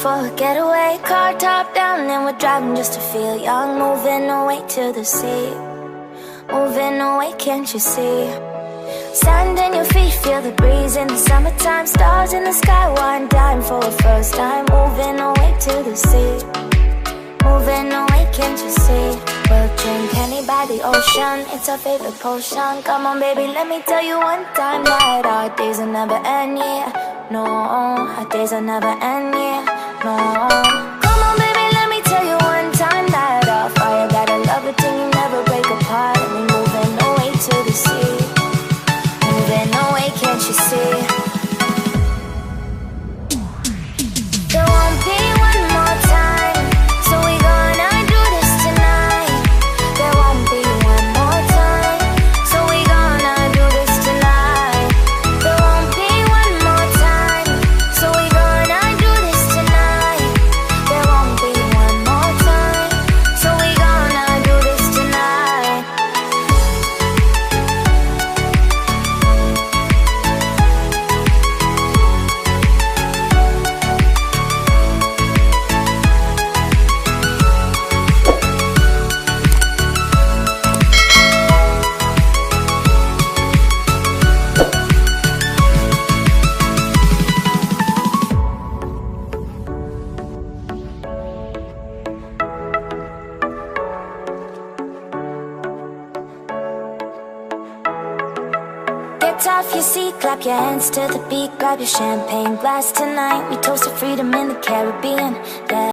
for a getaway, car top down and we're driving just to feel young. Moving away to the sea, moving away, can't you see? Sand in your feet, feel the breeze in the summertime. Stars in the sky, one dime for a first time. Moving away to the sea, moving away, can't you see? We'll drink honey by the ocean, it's our favorite potion. Come on baby, let me tell you one time that our days will never end, yeah. No, our days will never end, yeah. No. Come on baby, let me tell you one time that our fire got a love it till you never break apart. And we moving away to the sea, moving away, can't you see? There won't be one more time, so we gonna do this tonight. There won't be one more time, so we gonna do this tonight. There won't be one more time, so we gonna do this tonight. There won't be one more time, so we gonna do this tonight. Get off your seat, clap your hands to the beat, grab your champagne glass tonight. We toast to freedom in the Caribbean.